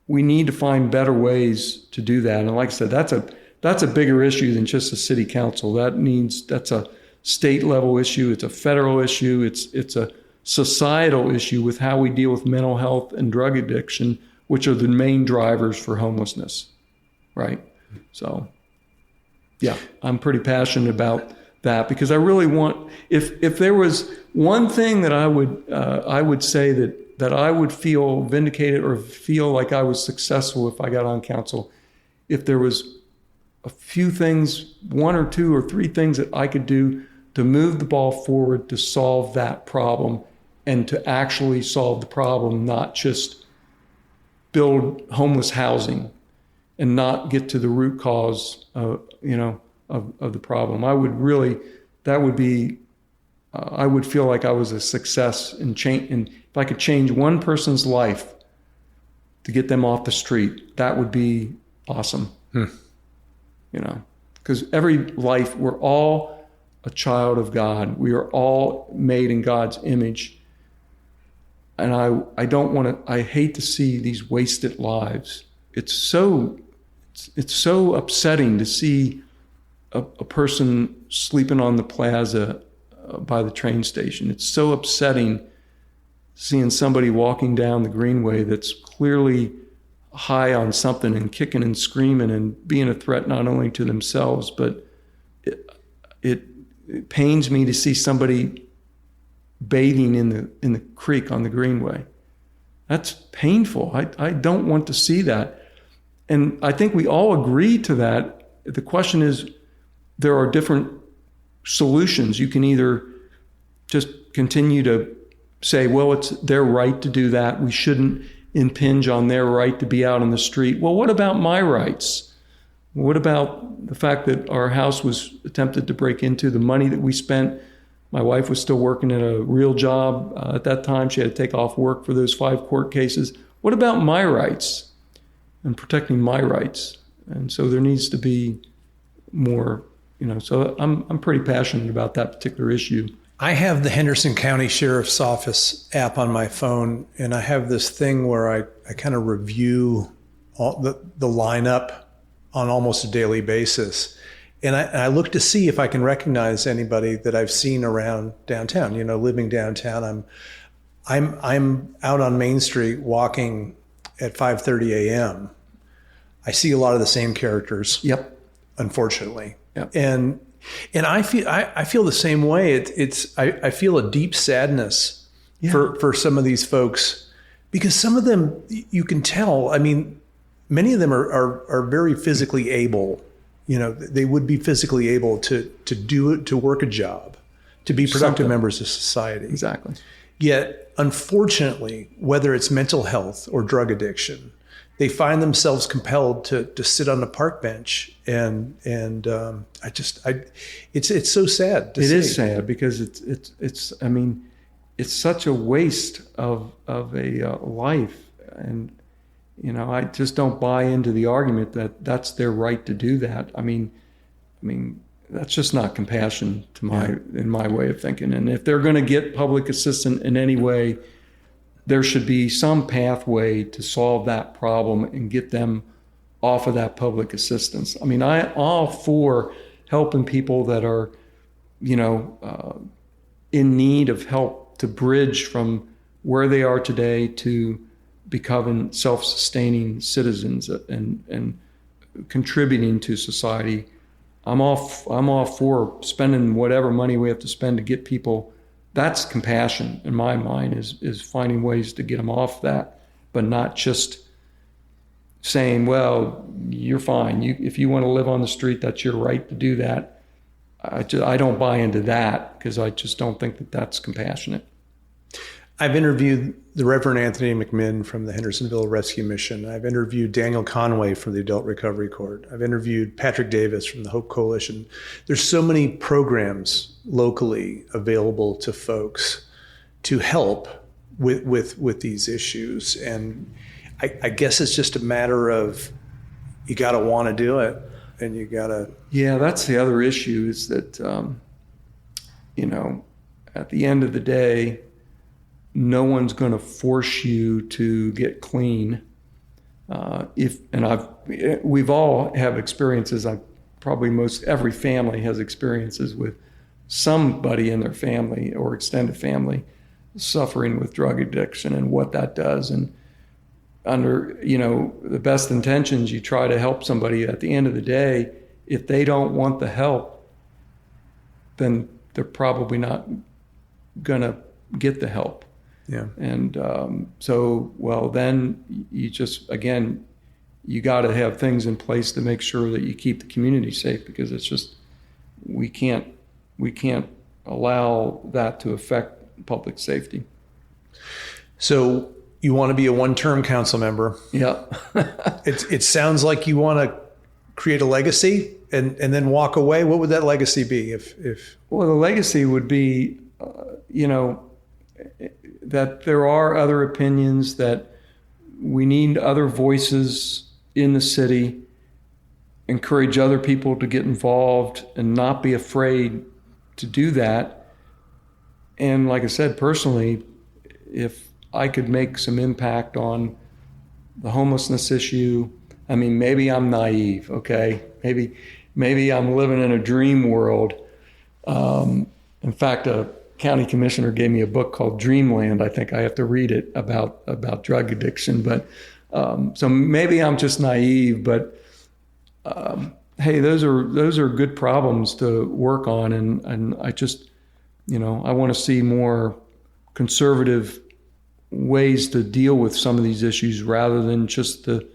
We need to find better ways to do that. And like I said, that's a bigger issue than just the city council. That's a state level issue. It's a federal issue. It's a societal issue with how we deal with mental health and drug addiction, which are the main drivers for homelessness, right? So, yeah, I'm pretty passionate about that because I really want, if there was one thing that I would say that I would feel vindicated or feel like I was successful if I got on council, if there was a few things, 1 or 2 or 3 things that I could do to move the ball forward to solve that problem and to actually solve the problem, not just build homeless housing and not get to the root cause of the problem. I would feel like I was a success in change. And if I could change one person's life to get them off the street, that would be awesome. Because every life, we're all a child of God. We are all made in God's image. And I hate to see these wasted lives. It's so upsetting to see a person sleeping on the plaza by the train station. It's so upsetting seeing somebody walking down the greenway that's clearly high on something and kicking and screaming and being a threat not only to themselves, but it pains me to see somebody bathing in the creek on the Greenway. That's painful. I don't want to see that. And I think we all agree to that. The question is, there are different solutions. You can either just continue to say, well, it's their right to do that. We shouldn't impinge on their right to be out on the street. Well, what about my rights? What about the fact that our house was attempted to break into, the money that we spent? My wife was still working at a real job at that time. She had to take off work for those 5 court cases. What about my rights and protecting my rights? And so there needs to be more, so I'm pretty passionate about that particular issue. I have the Henderson County Sheriff's Office app on my phone, and I have this thing where I kind of review all the lineup on almost a daily basis. And I look to see if I can recognize anybody that I've seen around downtown. Living downtown, I'm out on Main Street walking at 5:30 a.m. I see a lot of the same characters. Yep. Unfortunately. Yep. And I feel the same way. I feel a deep sadness for some of these folks, because some of them, you can tell. I mean, many of them are very physically able. They would be physically able to work a job, to be productive members of society. Exactly. Yet, unfortunately, whether it's mental health or drug addiction, they find themselves compelled to sit on a park bench, and it's so sad to see. It is sad, because it's such a waste of a life, and I just don't buy into the argument that that's their right to do that. I mean that's just not compassion in my way of thinking. And if they're going to get public assistance in any way, there should be some pathway to solve that problem and get them off of that public assistance. I mean, I'm all for helping people that are, in need of help to bridge from where they are today to becoming self-sustaining citizens and contributing to society. I'm all for spending whatever money we have to spend to get people. That's compassion in my mind, is finding ways to get them off that, but not just saying, well, you're fine. If you want to live on the street, that's your right to do that. I don't buy into that, because I just don't think that that's compassionate. I've interviewed the Reverend Anthony McMinn from the Hendersonville Rescue Mission. I've interviewed Daniel Conway from the Adult Recovery Court. I've interviewed Patrick Davis from the Hope Coalition. There's so many programs locally available to folks to help with these issues. And I guess it's just a matter of, you got to want to do it, and you got to. Yeah, that's the other issue, is that, at the end of the day, no one's going to force you to get clean. We've all have experiences. Probably every family has experiences with somebody in their family or extended family suffering with drug addiction and what that does. And under, the best intentions, you try to help somebody. At the end of the day, if they don't want the help, then they're probably not going to get the help. Yeah. And then you just, again, you got to have things in place to make sure that you keep the community safe, because it's just, we can't allow that to affect public safety. So you want to be a one-term council member. Yeah. It sounds like you want to create a legacy and then walk away. What would that legacy be if? Well, the legacy would be, that there are other opinions, that we need other voices in the city, encourage other people to get involved and not be afraid to do that. And like I said, personally, if I could make some impact on the homelessness issue, maybe I'm naive, okay? Maybe I'm living in a dream world. In fact, a county commissioner gave me a book called Dreamland. I think I have to read it about drug addiction. But So maybe I'm just naive, but hey, those are good problems to work on, and I just, I want to see more conservative ways to deal with some of these issues rather than just the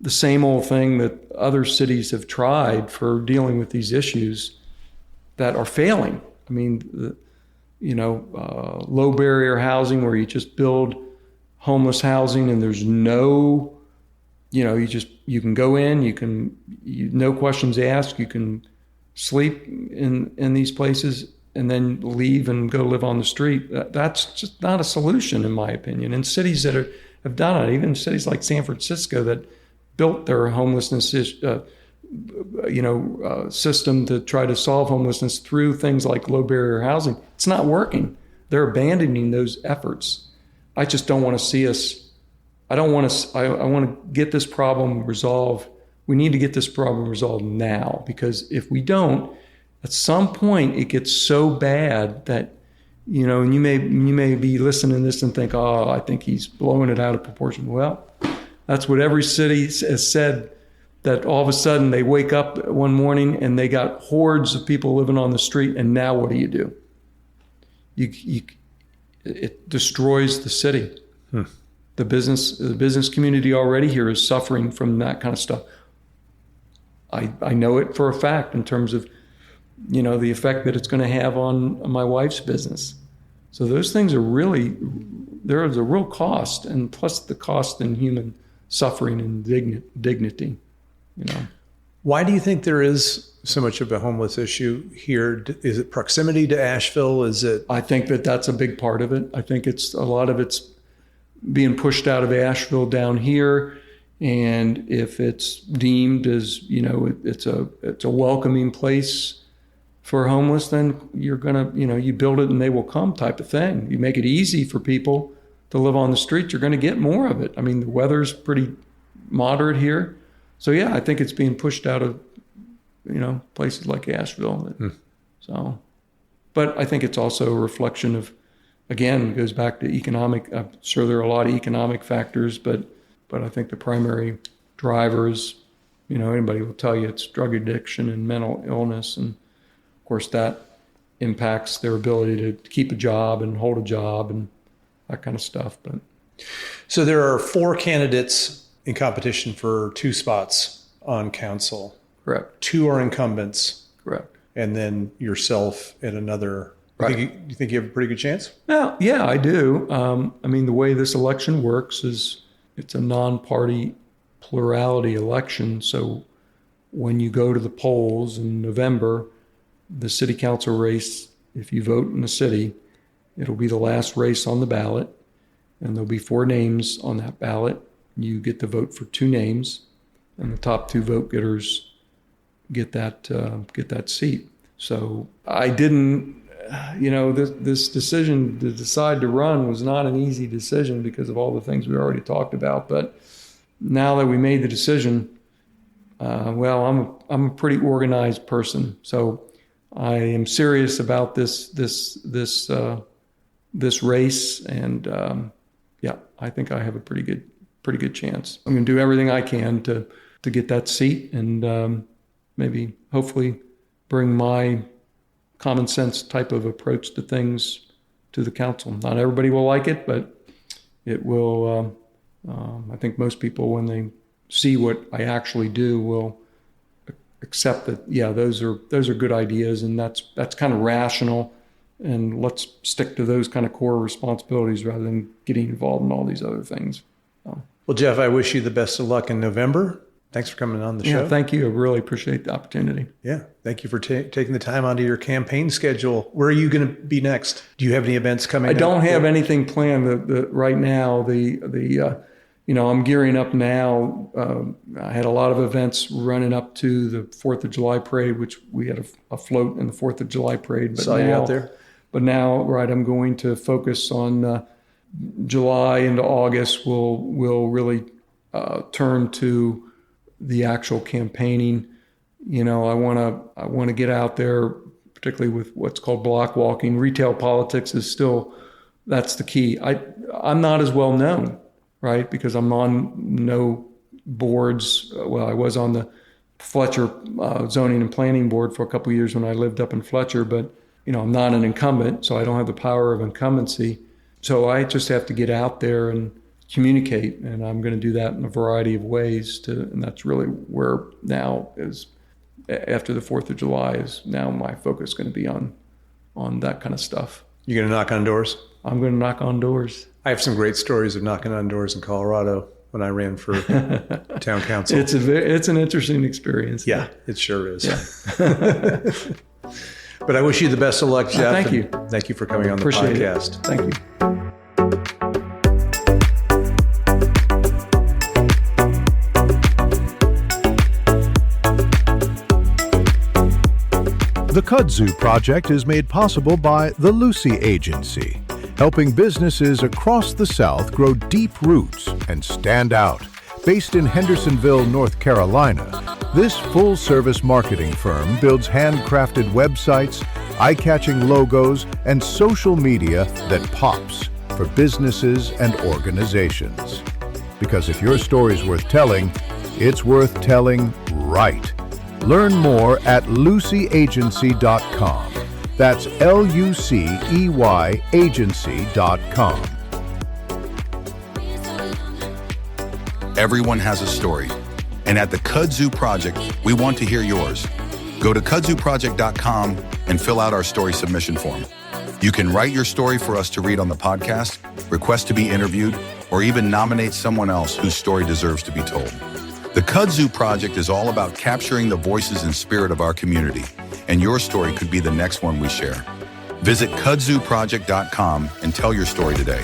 same old thing that other cities have tried for dealing with these issues that are failing. I mean, low barrier housing where you just build homeless housing and there's no, you can go in, no questions asked, you can sleep in these places and then leave and go live on the street. That's just not a solution, in my opinion. And cities that have done it, even cities like San Francisco that built their homelessness system to try to solve homelessness through things like low barrier housing, it's not working. They're abandoning those efforts. I just don't want to see us. I want to get this problem resolved. We need to get this problem resolved now, because if we don't, at some point it gets so bad that, and you may be listening to this and think, oh, I think he's blowing it out of proportion. Well, that's what every city has said, that all of a sudden they wake up one morning and they got hordes of people living on the street, and now what do? It destroys the city. The business community already here is suffering from that kind of stuff. I know it for a fact in terms of, the effect that it's going to have on my wife's business. So those things are really, there is a real cost, and plus the cost in human suffering and dignity. Why do you think there is so much of a homeless issue here? Is it proximity to Asheville? I think that's a big part of it. I think a lot of it's being pushed out of Asheville down here. And if it's deemed as, it's a welcoming place for homeless, then you're going to, you build it and they will come type of thing. You make it easy for people to live on the street, you're going to get more of it. I mean, the weather's pretty moderate here. So yeah, I think it's being pushed out of, places like Asheville. So, but I think it's also a reflection of, again, it goes back to economic. I'm sure there are a lot of economic factors, but I think the primary drivers, anybody will tell you it's drug addiction and mental illness. And of course that impacts their ability to keep a job and hold a job and that kind of stuff. But so there are 4 candidates in competition for 2 spots on council. Correct. 2 are incumbents. Correct. And then yourself and another. Right. You think you have a pretty good chance? Well, yeah, I do. The way this election works is it's a non-party plurality election. So when you go to the polls in November, the city council race, if you vote in the city, it'll be the last race on the ballot, and there'll be 4 names on that ballot. You get to vote for 2 names, and the top 2 vote getters get that seat. So I didn't, this decision to decide to run was not an easy decision because of all the things we already talked about. But now that we made the decision, I'm a pretty organized person, so I am serious about this race, and I think I have a pretty good chance. I'm going to do everything I can to get that seat, and maybe hopefully bring my common sense type of approach to things to the council. Not everybody will like it, but it will. I think most people, when they see what I actually do, will accept that. Yeah, those are good ideas, and that's kind of rational. And let's stick to those kind of core responsibilities rather than getting involved in all these other things. Well, Jeff, I wish you the best of luck in November. Thanks for coming on the show. Yeah, thank you. I really appreciate the opportunity. Yeah, thank you for taking the time onto your campaign schedule. Where are you going to be next? Do you have any events coming up? I don't have anything planned right now. I'm gearing up now. I had a lot of events running up to the 4th of July parade, which we had a float in the 4th of July parade. Saw you out there. But now, I'm going to focus on July into August. We'll really turn to the actual campaigning. I want to get out there, particularly with what's called block walking. Retail politics is still, that's the key. I'm not as well known. right? Because I'm on no boards. Well, I was on the Fletcher zoning and planning board for a couple of years when I lived up in Fletcher, but I'm not an incumbent, so I don't have the power of incumbency. So I just have to get out there and communicate, and I'm going to do that in a variety of ways. And that's really where now is, after the 4th of July, is now my focus going to be on that kind of stuff. You're going to knock on doors? I'm going to knock on doors. I have some great stories of knocking on doors in Colorado when I ran for town council. It's an interesting experience. Yeah, it sure is. Yeah. But I wish you the best of luck, Jeff. Thank you. Thank you for coming on the Appreciate podcast. It. Thank you. The Kudzu Project is made possible by the Lucy Agency, helping businesses across the South grow deep roots and stand out. Based in Hendersonville, North Carolina, this full-service marketing firm builds handcrafted websites, eye-catching logos, and social media that pops for businesses and organizations. Because if your story's worth telling, it's worth telling right. Learn more at lucyagency.com. That's LUCEY agency.com. Everyone has a story. And at the Kudzu Project, we want to hear yours. Go to kudzuproject.com and fill out our story submission form. You can write your story for us to read on the podcast, request to be interviewed, or even nominate someone else whose story deserves to be told. The Kudzu Project is all about capturing the voices and spirit of our community, and your story could be the next one we share. Visit kudzuproject.com and tell your story today.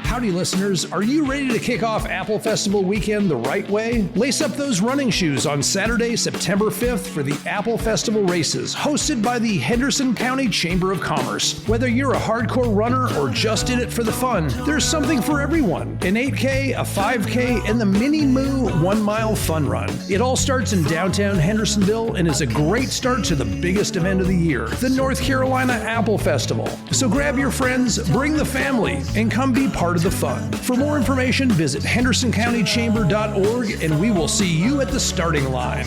Howdy, listeners. Are you ready to kick off Apple Festival weekend the right way? Lace up those running shoes on Saturday, September 5th for the Apple Festival races, hosted by the Henderson County Chamber of Commerce. Whether you're a hardcore runner or just in it for the fun, there's something for everyone. An 8K, a 5K, and the Mini Moo 1 Mile Fun Run. It all starts in downtown Hendersonville and is a great start to the biggest event of the year, the North Carolina Apple Festival. So grab your friends, bring the family, and come be part of the fun. For more information, visit hendersoncountychamber.org, and we will see you at the starting line.